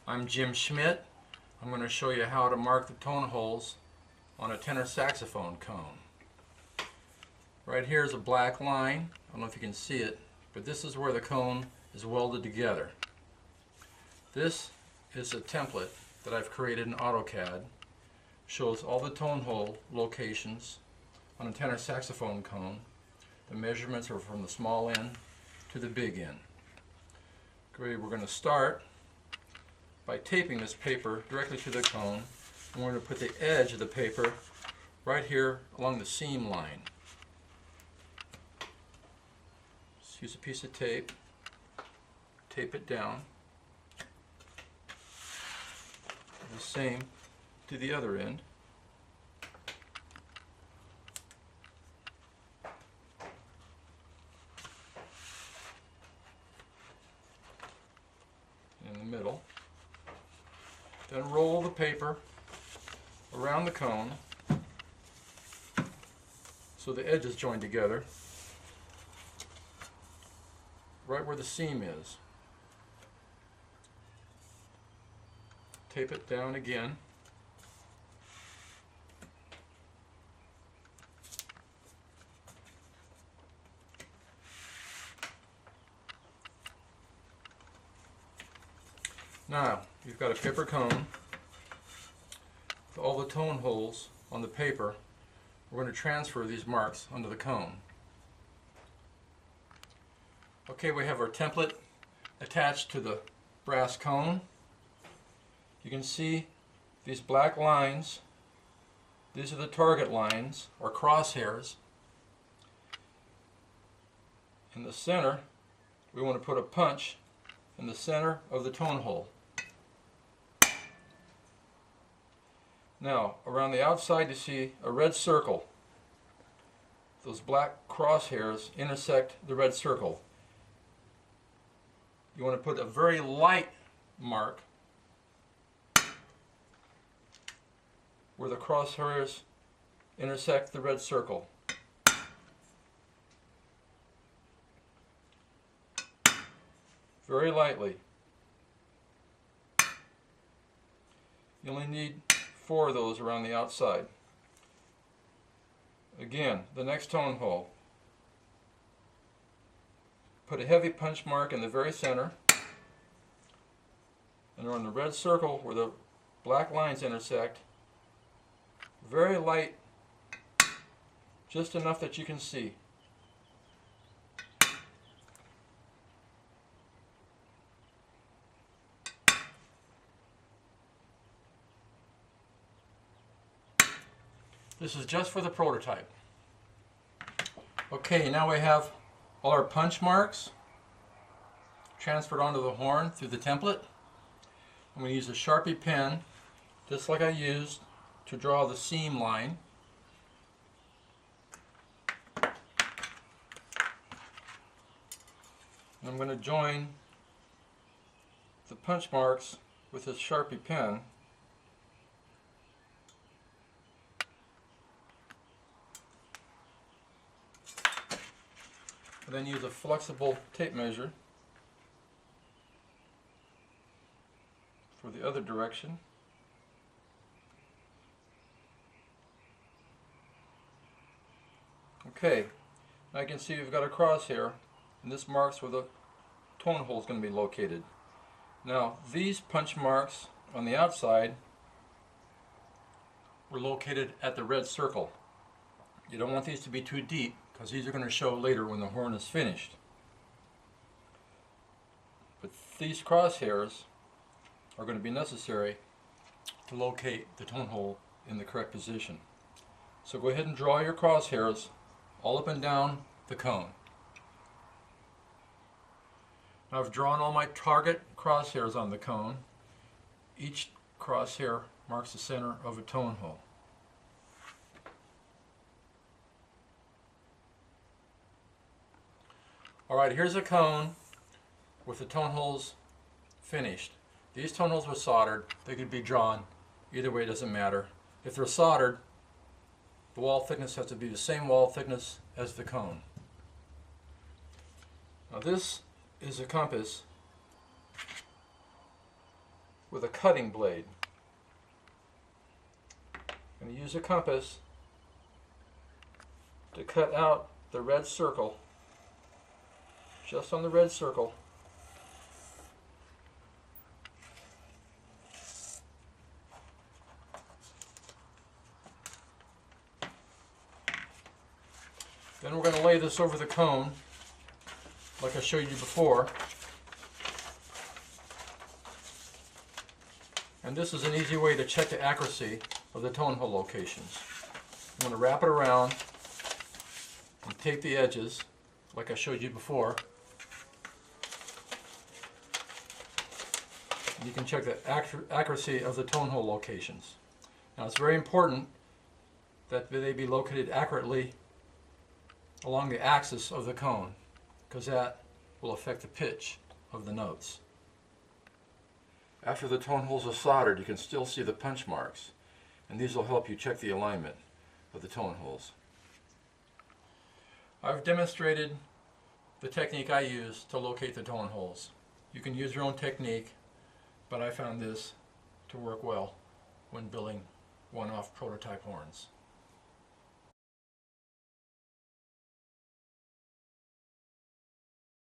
I'm Jim Schmidt. I'm going to show you how to mark the tone holes on a tenor saxophone cone. Right here is a black line. I don't know if you can see it, but this is where the cone is welded together. This is a template that I've created in AutoCAD. Shows all the tone hole locations on a tenor saxophone cone. The measurements are from the small end to the big end. Okay, we're going to start by taping this paper directly to the cone. And we're going to put the edge of the paper right here along the seam line. Just use a piece of tape, tape it down. The same to the other end. In the middle. Then roll the paper around the cone so the edges join together right where the seam is. Tape it down again. Now, you've got a paper cone with all the tone holes on the paper. We're going to transfer these marks onto the cone. Okay, we have our template attached to the brass cone. You can see these black lines. These are the target lines, or crosshairs. In the center, we want to put a punch in the center of the tone hole. Now, around the outside you see a red circle. Those black crosshairs intersect the red circle. You want to put a very light mark where the crosshairs intersect the red circle. Very lightly. You only need 4 of those around the outside. Again, the next tone hole. Put a heavy punch mark in the very center, and on the red circle where the black lines intersect, very light, just enough that you can see. This is just for the prototype. Okay, now we have all our punch marks transferred onto the horn through the template. I'm going to use a Sharpie pen, just like I used to draw the seam line. And I'm going to join the punch marks with this Sharpie pen. Then use a flexible tape measure for the other direction. Okay, now you can see we've got a crosshair, and this marks where the tone hole is going to be located. Now, these punch marks on the outside were located at the red circle. You don't want these to be too deep, because these are going to show later when the horn is finished. But these crosshairs are going to be necessary to locate the tone hole in the correct position. So go ahead and draw your crosshairs all up and down the cone. Now I've drawn all my target crosshairs on the cone. Each crosshair marks the center of a tone hole. Alright, here's a cone with the tone holes finished. These tone holes were soldered. They could be drawn. Either way, it doesn't matter. If they're soldered, the wall thickness has to be the same wall thickness as the cone. Now this is a compass with a cutting blade. I'm going to use a compass to cut out the red circle, just on the red circle. Then we're going to lay this over the cone, like I showed you before. And this is an easy way to check the accuracy of the tone hole locations. I'm going to wrap it around and tape the edges, like I showed you before. And you can check the accuracy of the tone hole locations. Now it's very important that they be located accurately along the axis of the cone, because that will affect the pitch of the notes. After the tone holes are soldered, you can still see the punch marks, and these will help you check the alignment of the tone holes. I've demonstrated the technique I use to locate the tone holes. You can use your own technique, but I found this to work well when building one-off prototype horns.